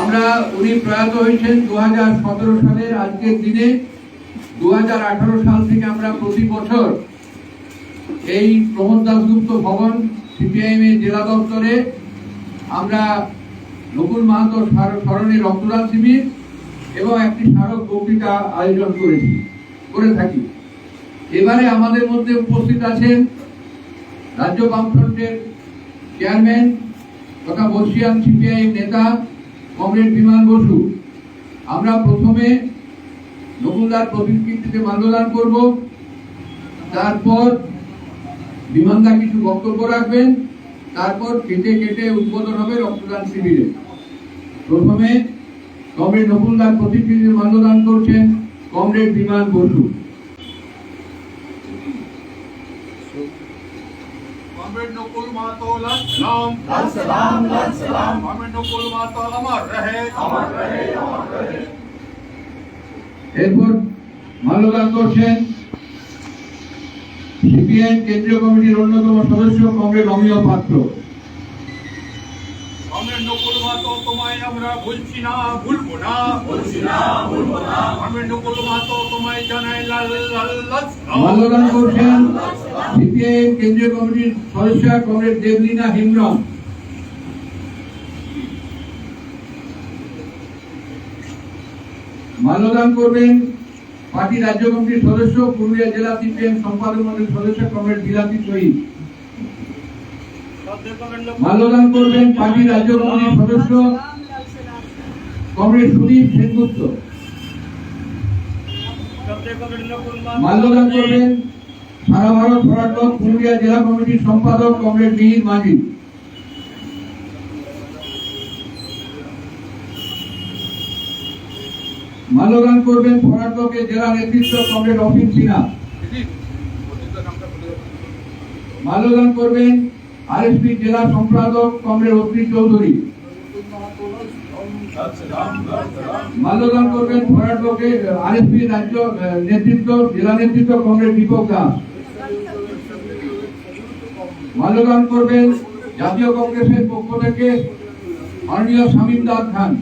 আমরা উনি প্রয়াত হয়েছেন 2017 সালের আজকের দিনে। 2018 সাল থেকে আমরা প্রতি বছর এই প্রমোদ দাশগুপ্ত ভবন সিপিআইএম এর জেলা দপ্তরে আমরা নকুল মাহাতো স্মরণে রক্তদান শিবির এবং একটি স্মারক বক্তৃতা আয়োজন করে থাকি। এবারে আমাদের মধ্যে উপস্থিত আছেন রাজ্য বামফ্রন্টের চেয়ারম্যান তথা বর্ষিয়ান সিপিআইএম নেতা কমরেড বিমান বসু। আমরা প্রথমে নকুলদার প্রতিকৃতিতে মাল্যদান করব, তারপর বিমানদা কিছু বক্তব্য রাখবেন, তারপর কেটে কেটে উদ্বোধন হবে রক্তদান শিবিরে। প্রথমে কমরেড নকুলদার প্রতিকৃতিতে মাল্যদান করছেন কমরেড বিমান বসু। कॉमरेड नकुल महतो सलाम सलाम सलाम। कॉमरेड नकुल महतो अमर रहे अमर रहे अमर रहे। এরপর মাল্যদান করছেন সিপিআইএম কেন্দ্রীয় কমিটির অন্যতম সদস্য কমরেড অমিয় পাত্র। कॉमरेड नकुल महतो तुम्हारे আমরা ভুলছি না ভুলবো না ভুলছি না ভুলবো না। कॉमरेड नकुल महतो तुम्हारे জানাই লাল লাল লাল। মাল্যদান করছেন সিপিআইএম কেন্দ্রীয় কমিটির সদস্য কমরেড দেবলীনা হিমরম। মাল্যদান করবেন পার্টি রাজ্য কমিটির সদস্য পুরুলিয়া জেলা সিপিএম সম্পাদক মণ্ডলীর সদস্য কমরেড বিলাতি শহীদ। মাল্যদান করবেন পার্টি রাজ্য কমিটির সদস্য কমরেড সুদীপ সেনগুপ্ত। মাল্যদান করবেন সারা ভারত ফরওয়ার্ড ব্লক পুরুলিয়া জেলা কমিটির সম্পাদক কমরেড মিহির মাঝি। মাল্যদান করবেন ফরওয়ার্ড ব্লকের জেলা নেতৃত্ব কমরেড অফিস সিনহা। মাল্যদান করবেন আরএসপি জেলা সম্পাদক কমরেড অত্রি চৌধুরী। মাল্যদান করবেন ফরওয়ার্ড ব্লকের আরএসপি রাজ্য নেতৃত্ব জেলা নেতৃত্ব কমরেড দীপক দাস। মাল্যদান করবেন জাতীয় কংগ্রেসের পক্ষ থেকে মাননীয় শামীম দাদ খান।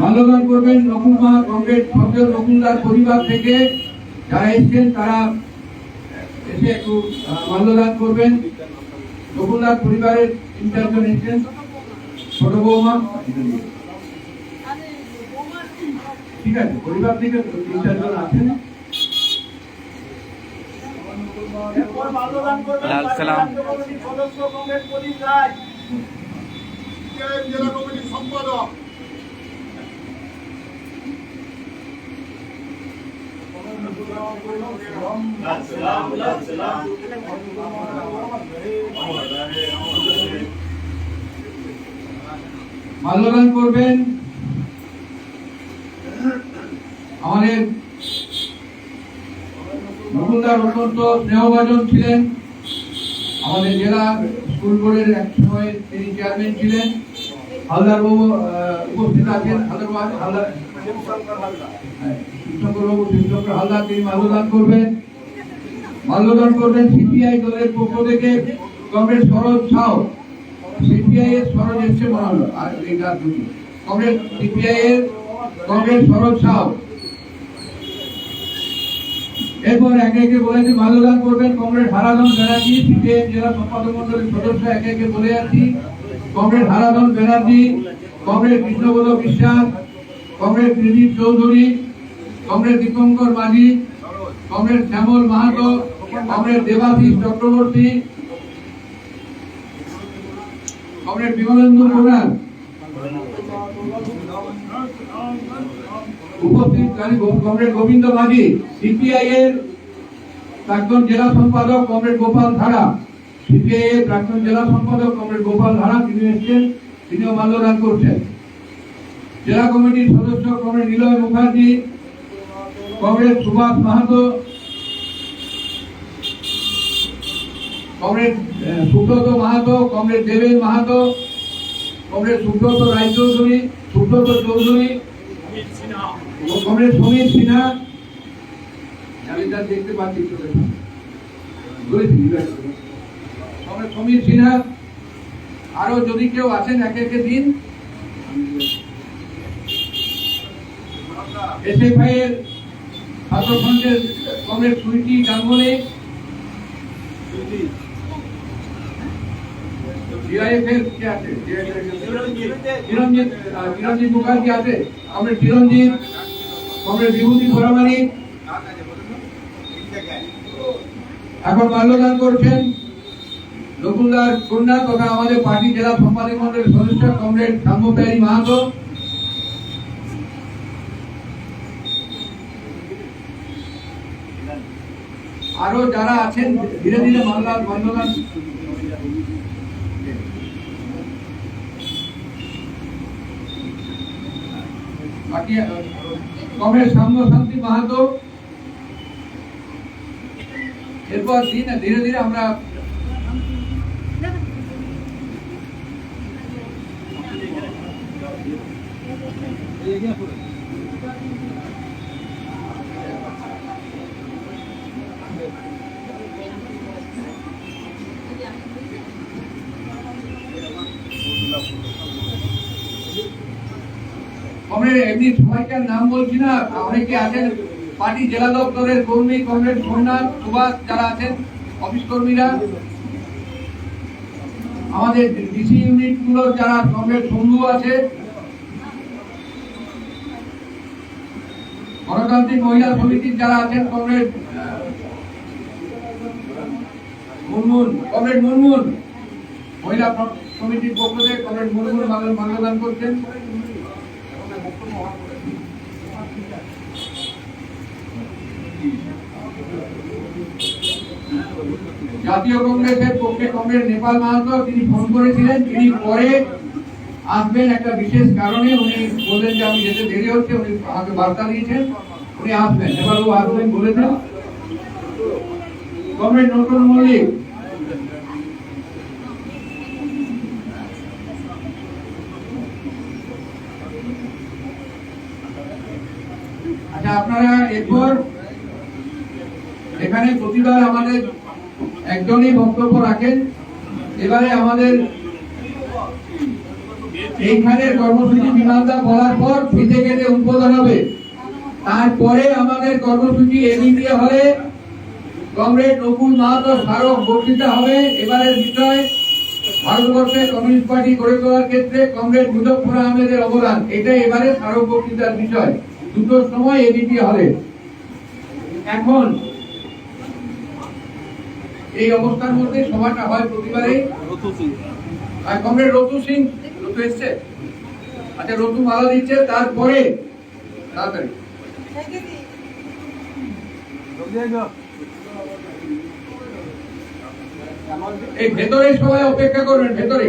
মাল্যদান করবেন নকুলমা কংগ্রেস সদস্য নকুলদার পরিবার থেকে যারা এসেছেন, তারা এসে একটু মাল্যদান করবেন। নকুলদার পরিবারের 3-4 জন এসেছেন, ছোট বৌমা, ঠিক আছে, পরিবার থেকে 3-4 জন আছেন। লাল সালাম সদস্য কংগ্রেস প্রদীপ রায় জেলা কমিটির সম্পাদক। মাল্যদান করবেন আমাদের নকুলদার অত্যন্ত স্নেহভাজন ছিলেন, আমাদের জেলা স্কুল বোর্ডের এক সময় তিনি চেয়ারম্যান ছিলেন। হালদার বাবু উপস্থিত আছেন, হালদার শিবশঙ্কর বাবু শিবশঙ্কর হালদার, তিনি মাল্যদান করবেন। মাল্যদান করবেন সিপিআই দলের পক্ষ থেকে কমরেড সরোজ সাউ। সিপিআই এর সরোজ এসছে মনে হলো, আর এইটা কমরেড সিপিআই এর কমরেড সরোজ সাউ। এরপর একে একে বলেছে মাল্যদান করবেন কমরেড হারাধন ব্যানার্জি, সিপিআইএম জেলা সম্পাদক মন্ডলীর সদস্য। একে একে বলে যাচ্ছি, কমরেড হারাধন ব্যানার্জি, কমরেড কৃষ্ণবোধ বিশ্বাস, কমরেড ত্রিদীপ চৌধুরী, কমরেড দীপঙ্কর মাঝি, comrade Shyamal Mahato, comrade Debashis Chakraborty, comrade Bimalendu প্রধান। উপস্থিত কমরেড গোবিন্দ মাঝি, সিপিআই এর প্রাক্তন জেলা সম্পাদক কমরেড গোপাল ধারা। সিপিআই এর প্রাক্তন জেলা সম্পাদক কমরেড গোপাল ধারা তিনি এসেছেন, তিনিও মাল্যদান করছেন। জেলা কমিটির সদস্য comrade Niloy Mukherjee, comrade Subhash Mahato, comrade Subrata Mahato, comrade Deben Mahato, comrade Subrata Roychowdhury, Subrata Chowdhury, comrade Samir Sinha. দেখতে পাচ্ছি কমরেড সমীর সিনহা, আরো যদি কেউ আছেন একে একে দিন। এসএফআই এর ছাত্রফ্রন্টের কমরেড সুইটি গাঙ্গুলি, ডিআইএফ এর কে আছে? চিরঞ্জিত মুখার্জি আছে, কমরেড চিরঞ্জিত, কমরেড বিভূতি ঘোরামারি। এখন মাল্যদান করছেন নকুলদার কন্যা তথা আমাদের পার্টি জেলা সম্পাদক মন্ডলের সদস্য কমরেড সাম্যপ্যারী মাহাতো। আরো যারা আছেন ধীরে ধীরে মাল্যদান। কমরেড সাম্য শান্তি মাহাতো। এরপর ধীরে ধীরে আমরা এমনি সবাইকার নাম বলছি না, অনেকে আছেন পার্টি জেলা দপ্তরের কর্মী, কমরেড সোমনাথ, সুভাষ, যারা আছেন অফিস কর্মীরা, আমাদের ডিসি ইউনিট গুলোর যারা কমরেড বন্ধু আছে, গণতান্ত্রিক মহিলা সমিতির যারা আছেন কমরেড মুনমুন, কমরেড মুনমুন মহিলা সমিতির পক্ষ থেকে কমরেড মুনমুন মাল্যদান করছেন। জাতীয় কংগ্রেসের পক্ষে কমরেড নেপাল মাহাতো, তিনি ফোন করেছিলেন, তিনি পরে আসবেন একটা বিশেষ কারণে। উনি বললেন যে আমি যেতে দেরি হচ্ছে, উনি আমাকে বার্তা দিয়েছেন উনি আসবেন, নেপালবাবু আসবেন বলেছেন। কমরেড নতুন মল্লিক, আচ্ছা আপনারা এরপর এখানে প্রতিবার আমাদের একজনই বক্তব্য রাখেন। এবারে আমাদের এইখানে কর্মসূচি বিমানদা বলার পর ফিতে কেটে উদ্বোধন হবে, তারপরে আমাদের কর্মসূচি এবিপি হলে কমরেড নকুল মাহাতো স্মারক বক্তৃতা হবে। এবারের বিষয় ভারতবর্ষে কমিউনিস্ট পার্টি গড়ে তোলার ক্ষেত্রে কমরেড মুজফফর আহমেদের অবদান, এটা এবারে স্মারক বক্তৃতার বিষয়। দুটোর সময় এবিপি হলে। এখন এই অবস্থার মধ্যে সভাটা হয় প্রতিবারে। আর কমরেড রতু সিং, রতু এসছে, আচ্ছা রতু মালা দিচ্ছে, তারপরে তাড়াতাড়ি এই ভেতরে সবাই অপেক্ষা করবেন, ভেতরে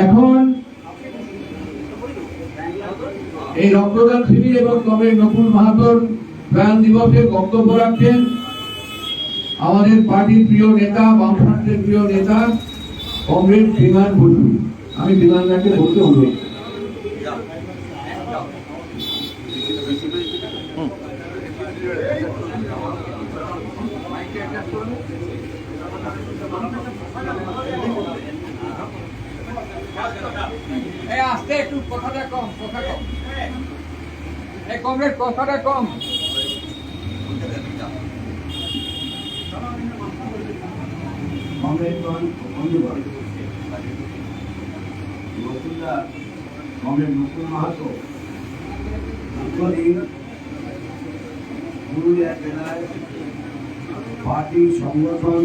এখন এই রক্তদান শিবির এবং কমরেড নকুল মাহাতোর প্রয়াণ দিবসে বক্তব্য রাখছেন আমাদের পার্টির প্রিয় নেতা, বামফ্রন্টের প্রিয় নেতা কমরেড বিমান বসু। আমি বিমানদাকে বলতে অনুরোধ। আস্তে একটু কথাটা কম, কথা কম, এই কমরেড কথাটা কম। কমরেড নকুল মাহাতো দীর্ঘদিন পুরুলিয়া জেলায় পার্টির সংগঠন,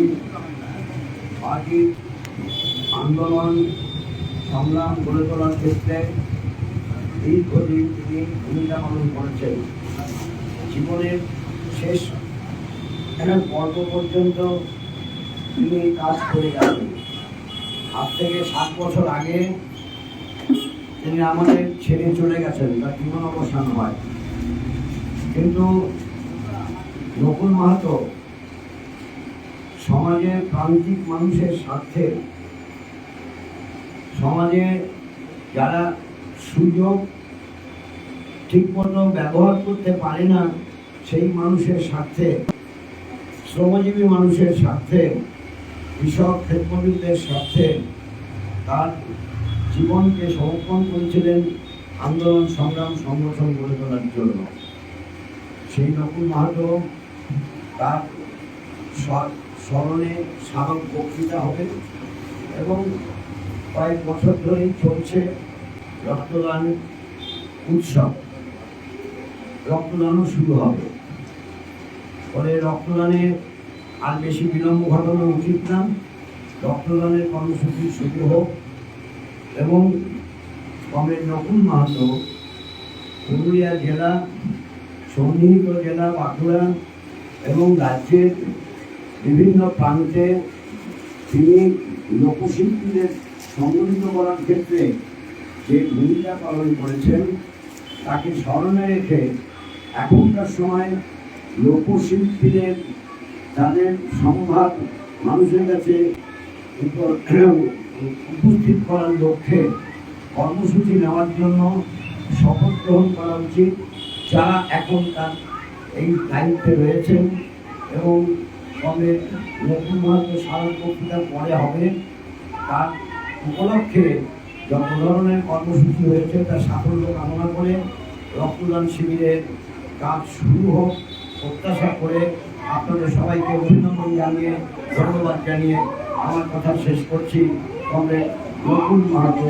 পার্টির আন্দোলন সংগ্রাম গড়ে তোলার ক্ষেত্রে দীর্ঘদিন তিনি ভূমিকা পালন করেছেন। জীবনের শেষ পর্ব পর্যন্ত তিনি কাজ করে গেছেন। আজ থেকে 7 বছর আগে তিনি আমাদের ছেড়ে চলে গেছেন, তার জীবন অবসান হয়। কিন্তু নকুল মাহাতো সমাজের প্রান্তিক মানুষের স্বার্থে, সমাজে যারা সুযোগ ঠিকমতো ব্যবহার করতে পারে না সেই মানুষের স্বার্থে, শ্রমজীবী মানুষের স্বার্থে, কৃষক ক্ষেত্রবিদদের স্বার্থে তার জীবনকে সমর্পণ করেছিলেন আন্দোলন সংগ্রাম সংগঠন গড়ে তোলার জন্য। সেই নকুল মাহাতো তার স্মরণে স্মারক বক্তৃতা হবে এবং কয়েক বছর ধরেই চলছে রক্তদান উৎসব। রক্তদানও শুরু হবে। ফলে রক্তদানে আর বেশি বিলম্ব ঘটানো উচিত না। রক্তদানের কর্মসূচি শুরু হোক এবং কমরেড নকুল মাহাতো পুরুলিয়া জেলা, সন্নিহিত জেলা বাঁকুড়া এবং রাজ্যের বিভিন্ন প্রান্তে তিনি লোকশিল্পীদের সংগঠিত করার ক্ষেত্রে যে ভূমিকা পালন করেছেন তাকে স্মরণে রেখে এখনকার সময় লোকশিল্পীদের তাদের সংবাদ মানুষের কাছে উপস্থিত করার লক্ষ্যে কর্মসূচি নেওয়ার জন্য শপথ গ্রহণ করা উচিত যারা এখন তার এই দায়িত্বে রয়েছেন। এবং তবে নকুল মাহাতো স্মারক বক্তৃতা পরে হবে, তার উপলক্ষে যত ধরনের কর্মসূচি হয়েছে তার সাফল্য কামনা করে রক্তদান শিবিরের কাজ শুরু হোক প্রত্যাশা করে আপনাদের সবাইকে অভিনন্দন জানিয়ে ধন্যবাদ জানিয়ে আমার কথা শেষ করছি। তবে নকুল মাহাতো।